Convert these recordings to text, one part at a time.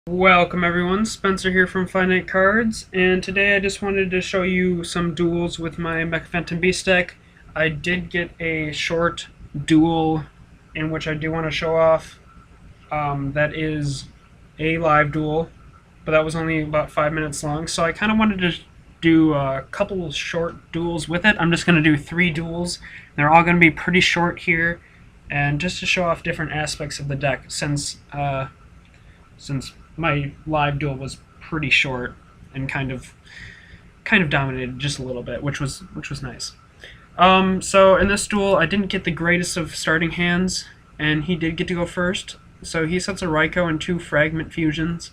Welcome everyone, Spencer here from FiniteCards, and today I just wanted to show you some duels with my Mecha Phantom Beast Deck. I did get a short duel in which I do want to show off. That is a live duel, but that was only about 5 minutes long, so I kind of wanted to do a couple short duels with it. I'm just going to do 3 duels. They're all going to be pretty short here, and just to show off different aspects of the deck since my live duel was pretty short and kind of dominated just a little bit, which was nice. So in this duel, I didn't get the greatest of starting hands, and he did get to go first. So he sets a Raikou and 2 Fragment Fusions.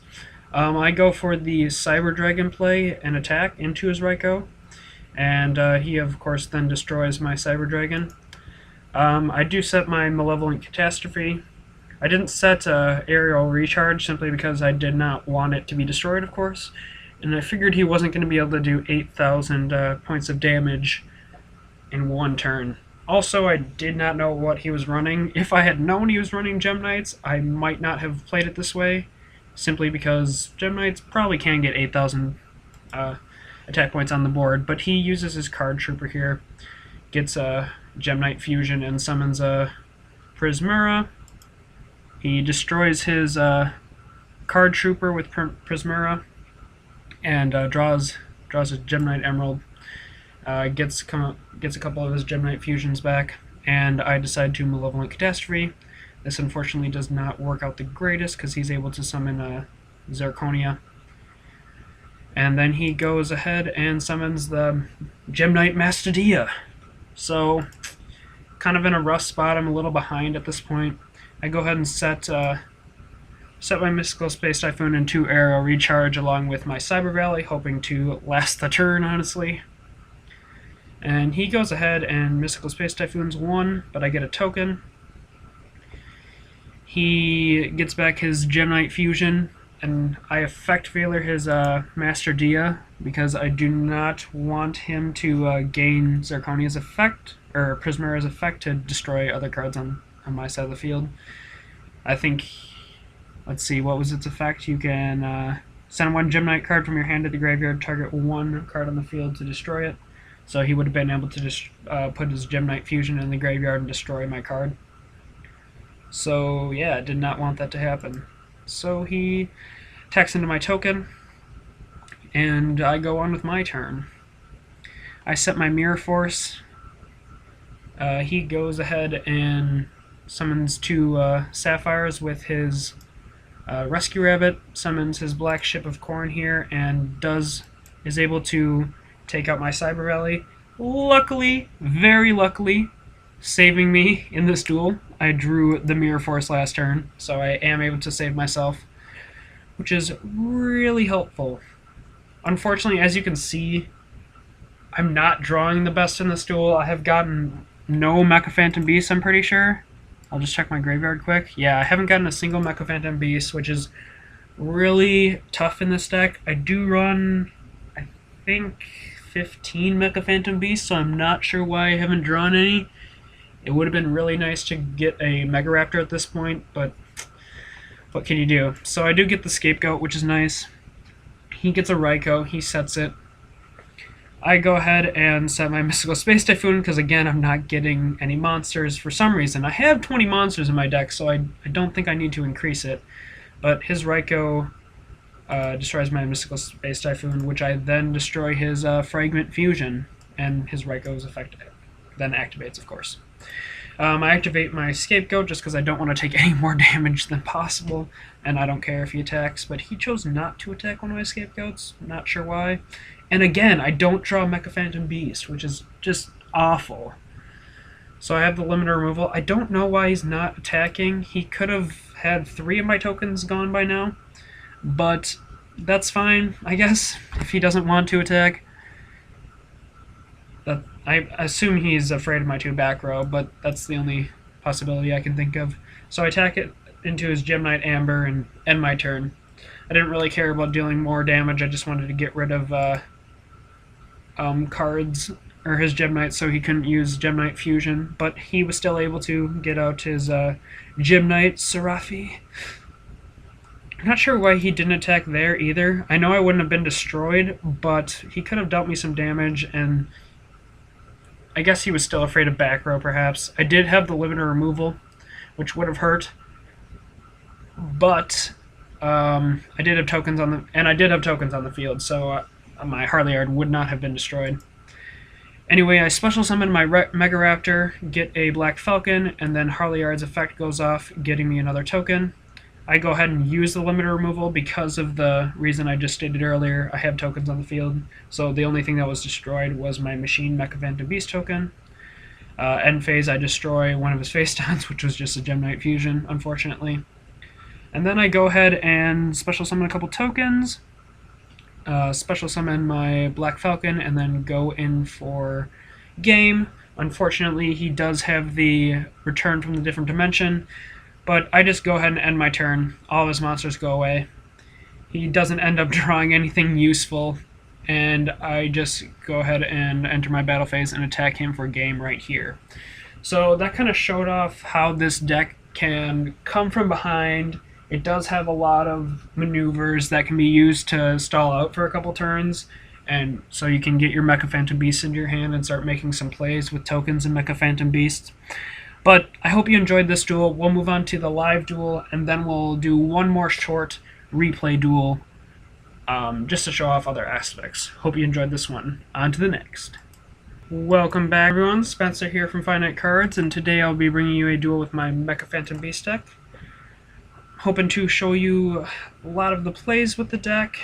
I go for the Cyber Dragon play and attack into his Raikou, and he of course then destroys my Cyber Dragon. I do set my Malevolent Catastrophe. I didn't set Aerial Recharge simply because I did not want it to be destroyed, of course, and I figured he wasn't going to be able to do 8,000 points of damage in one turn. Also, I did not know what he was running. If I had known he was running Gem Knights, I might not have played it this way, simply because Gem Knights probably can get 8,000 attack points on the board, but he uses his Card Trooper here, gets a Gem Knight Fusion, and summons a Prismura. He destroys his Card Trooper with Prismura and draws a Gem Knight Emerald. Gets a couple of his Gem Knight Fusions back, and I decide to Malevolent Catastrophe. This unfortunately does not work out the greatest because he's able to summon Zirconia. And then he goes ahead and summons the Gem Knight Mastodea. So, kind of in a rough spot. I'm a little behind at this point. I go ahead and set my Mystical Space Typhoon and 2 Aerial Recharge along with my Cyber Valley, hoping to last the turn, honestly. And he goes ahead and Mystical Space Typhoon's 1, but I get a token. He gets back his Gem Knight Fusion, and I Effect Veiler his Master Dia because I do not want him to gain Zirconia's effect, or Prismura's effect, to destroy other cards on my side of the field. I think, let's see, what was its effect? You can send 1 Gem Knight card from your hand to the graveyard, target 1 card on the field to destroy it. So he would have been able to just put his Gem Knight Fusion in the graveyard and destroy my card. So yeah, I did not want that to happen. So he attacks into my token, and I go on with my turn. I set my Mirror Force. He goes ahead and summons 2 Sapphires with his Rescue Rabbit, summons his Black Ship of Corn here, and is able to take out my Cyber Valley. Luckily, very luckily, saving me in this duel. I drew the Mirror Force last turn, so I am able to save myself, which is really helpful. Unfortunately, as you can see, I'm not drawing the best in this duel. I have gotten no Mecha Phantom Beast, I'm pretty sure. I'll just check my graveyard quick. Yeah, I haven't gotten a single Mecha Phantom Beast, which is really tough in this deck. I do run, I think, 15 Mecha Phantom Beasts, so I'm not sure why I haven't drawn any. It would have been really nice to get a Mega Raptor at this point, but what can you do? So I do get the Scapegoat, which is nice. He gets a Raikou, he sets it. I go ahead and set my Mystical Space Typhoon because, again, I'm not getting any monsters for some reason. I have 20 monsters in my deck, so I don't think I need to increase it. But his Raikou destroys my Mystical Space Typhoon, which I then destroy his Fragment Fusion, and his Raikou's effect then activates, of course. I activate my Scapegoat just because I don't want to take any more damage than possible, and I don't care if he attacks, but he chose not to attack one of my Scapegoats, not sure why. And again, I don't draw Mecha Phantom Beast, which is just awful. So I have the limiter removal. I don't know why he's not attacking. He could have had 3 of my tokens gone by now, but that's fine, I guess, if he doesn't want to attack. I assume he's afraid of my 2 back row, but that's the only possibility I can think of. So I attack it into his Gem Knight Amber and end my turn. I didn't really care about dealing more damage, I just wanted to get rid of cards, or his Gem Knight, so he couldn't use Gem Knight Fusion, but he was still able to get out his Gem Knight Seraphi. I'm not sure why he didn't attack there either. I know I wouldn't have been destroyed, but he could have dealt me some damage, and I guess he was still afraid of back row, perhaps. I did have the limiter removal, which would have hurt, but I did have tokens on the field, so my Harleyard would not have been destroyed. Anyway, I special summon my Mega Raptor, get a Black Falcon, and then Harleyard's effect goes off, getting me another token. I go ahead and use the limiter removal because of the reason I just stated earlier. I have tokens on the field, so the only thing that was destroyed was my Machine Mecha Phantom Beast token. End phase, I destroy one of his face downs, which was just a Gem Knight Fusion, unfortunately. And then I go ahead and special summon a couple tokens, special summon my Black Falcon, and then go in for game. Unfortunately, he does have the return from the different dimension, but I just go ahead and end my turn. All of his monsters go away. He doesn't end up drawing anything useful, and I just go ahead and enter my battle phase and attack him for game right here. So that kind of showed off how this deck can come from behind. It does have a lot of maneuvers that can be used to stall out for a couple turns, and so you can get your Mecha Phantom Beast into your hand and start making some plays with tokens and Mecha Phantom Beasts. But I hope you enjoyed this duel. We'll move on to the live duel, and then we'll do one more short replay duel just to show off other aspects. Hope you enjoyed this one. On to the next. Welcome back, everyone. Spencer here from FiniteCards, and today I'll be bringing you a duel with my Mecha Phantom Beast deck. Hoping to show you a lot of the plays with the deck,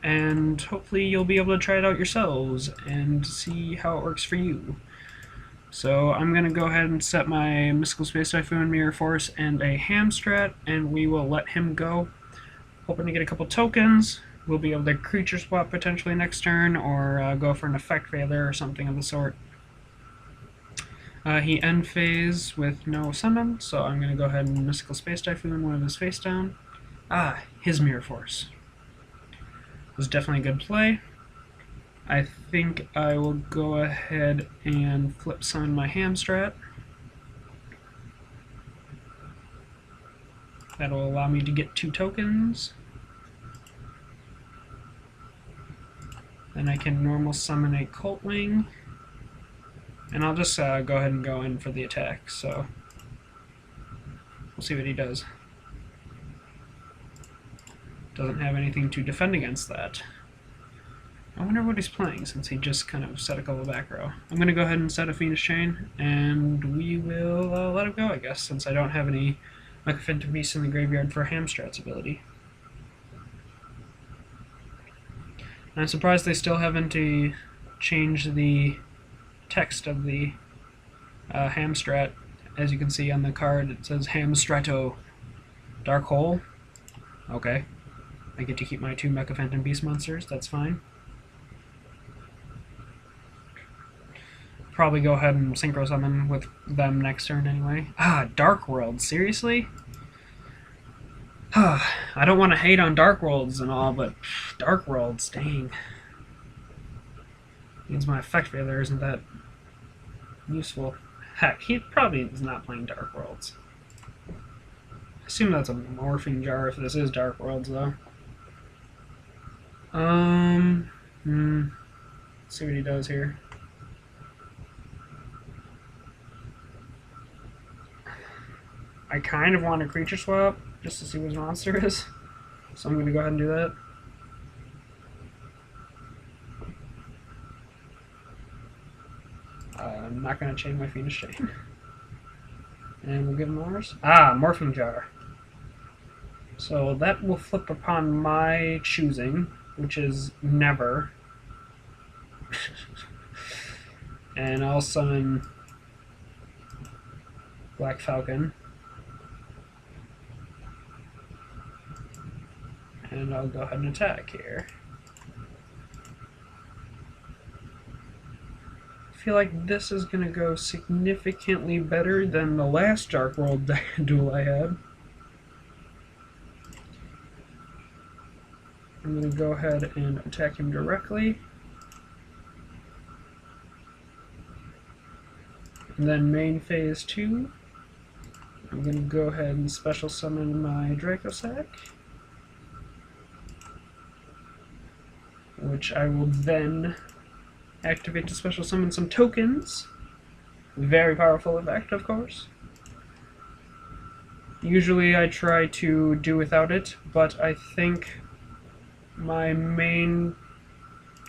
and hopefully you'll be able to try it out yourselves and see how it works for you. So I'm going to go ahead and set my Mystical Space Typhoon, Mirror Force, and a Hamstrat, and we will let him go. Hoping to get a couple tokens. We'll be able to creature swap potentially next turn, or go for an effect failure or something of the sort. He end phase with no summon, so I'm going to go ahead and Mystical Space Typhoon one of his face down. His Mirror Force. Was definitely a good play. I think I will go ahead and flip summon my Hamstrat. That'll allow me to get 2 tokens. Then I can normal summon a Cult Wing. And I'll just go ahead and go in for the attack, so we'll see what he does. Doesn't have anything to defend against that. I wonder what he's playing, since he just kind of set a couple back row. I'm going to go ahead and set a Phoenix Chain, and we will let him go, I guess, since I don't have any Mecha Phantom Beast in the graveyard for Hamstrat's ability. And I'm surprised they still haven't changed the text of the Hamstrat. As you can see on the card, it says Hamstrato Dark Hole. Okay. I get to keep my 2 Mecha Phantom Beast monsters, that's fine. Probably go ahead and synchro summon with them next turn anyway. Dark World, seriously? I don't want to hate on Dark Worlds and all, but Dark Worlds, dang. Means my effect failure isn't that useful. Heck, he probably is not playing Dark Worlds. I assume that's a Morphing Jar if this is Dark Worlds, though. Let's see what he does here. I kind of want a creature swap just to see what his monster is, so I'm going to go ahead and do that. I'm not going to chain my Phoenix Chain. And we'll give him ours. Morphing Jar. So that will flip upon my choosing, which is never. And I'll summon Black Falcon. And I'll go ahead and attack here. I feel like this is going to go significantly better than the last Dark World duel I had. I'm going to go ahead and attack him directly. And then main phase 2, I'm going to go ahead and special summon my Dracosac. which I will then activate to special summon some tokens. Very powerful effect, of course. Usually I try to do without it, but I think my main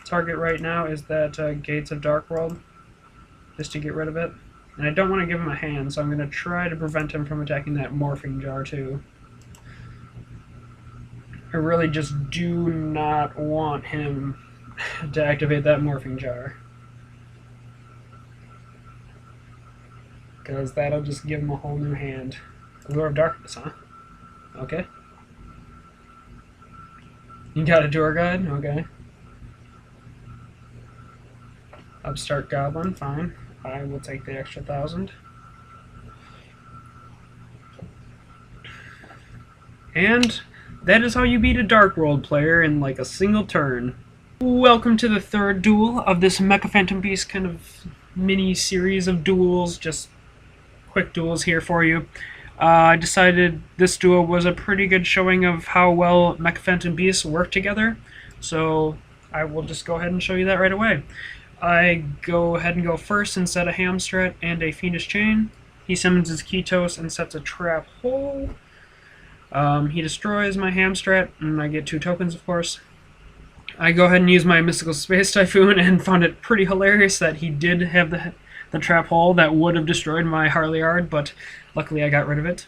target right now is that Gates of Dark World, just to get rid of it. And I don't want to give him a hand, so I'm going to try to prevent him from attacking that Morphing Jar too. I really just do not want him to activate that Morphing Jar, because that'll just give him a whole new hand. Lure of Darkness, huh? Okay. You got a tour guide? Okay. Upstart Goblin, fine. I will take the extra 1,000. And that is how you beat a Dark World player in like a single turn. Welcome to the third duel of this Mecha Phantom Beast kind of mini series of duels, just quick duels here for you. I decided this duel was a pretty good showing of how well Mecha Phantom Beasts work together, so I will just go ahead and show you that right away. I go ahead and go first and set a Hamstrat and a Fiendish Chain. He summons his Ketos and sets a Trap Hole. He destroys my Hamstrat, and I get 2 tokens, of course. I go ahead and use my Mystical Space Typhoon and found it pretty hilarious that he did have the Trap Hole that would have destroyed my Harleyard, but luckily I got rid of it.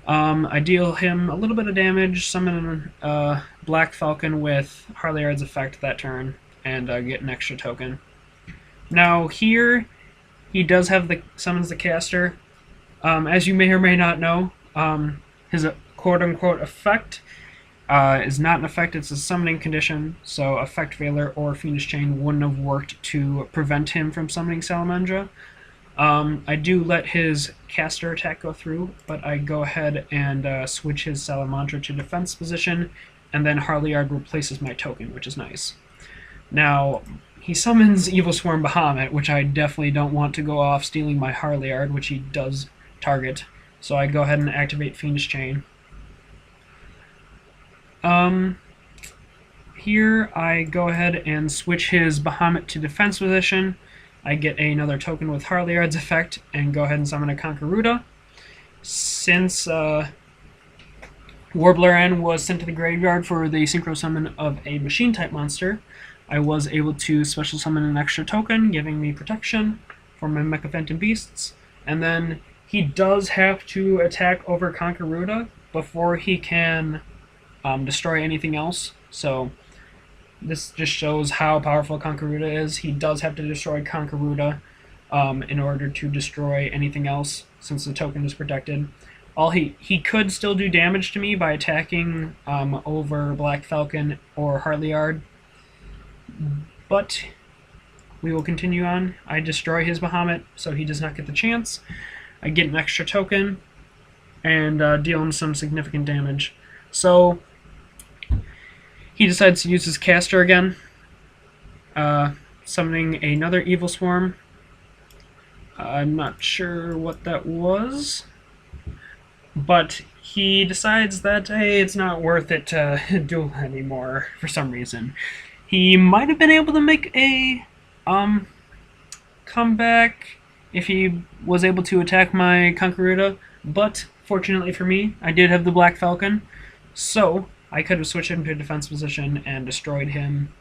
I deal him a little bit of damage, summon Black Falcon with Harleyard's effect that turn, and get an extra token. Now here, he does have summons the caster. As you may or may not know, his quote-unquote effect is not an effect, it's a summoning condition, so Effect Veiler or Fiendish Chain wouldn't have worked to prevent him from summoning Salamandra. I do let his caster attack go through, but I go ahead and switch his Salamandra to defense position, and then Harleyard replaces my token, which is nice. Now, he summons Evilswarm Bahamut, which I definitely don't want to go off stealing my Harleyard, which he does target, so I go ahead and activate Fiendish Chain. Here I go ahead and switch his Bahamut to defense position. I get another token with Harleyard's effect and go ahead and summon a Conqueruda. Since Warbler was sent to the graveyard for the synchro summon of a machine type monster, I was able to special summon an extra token, giving me protection for my Mecha Phantom Beasts. And then he does have to attack over Conqueruda before he can destroy anything else. So this just shows how powerful Conqueruda is. He does have to destroy Conqueruda in order to destroy anything else, since the token is protected. He could still do damage to me by attacking over Black Falcon or Harleyard, but we will continue on. I destroy his Bahamut, so he does not get the chance. I get an extra token and deal him some significant damage. So he decides to use his caster again, summoning another Evilswarm. I'm not sure what that was, but he decides that, hey, it's not worth it to duel anymore for some reason. He might have been able to make a comeback if he was able to attack my Conqueruda, but fortunately for me, I did have the Black Falcon, so I could have switched him to a defense position and destroyed him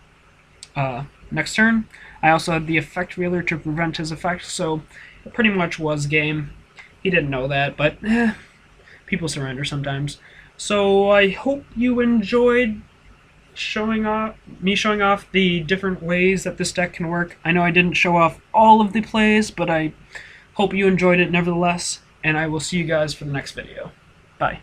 next turn. I also had the Effect Veiler to prevent his effect, so it pretty much was game. He didn't know that, but people surrender sometimes. So I hope you enjoyed me showing off the different ways that this deck can work. I know I didn't show off all of the plays, but I hope you enjoyed it nevertheless, and I will see you guys for the next video. Bye.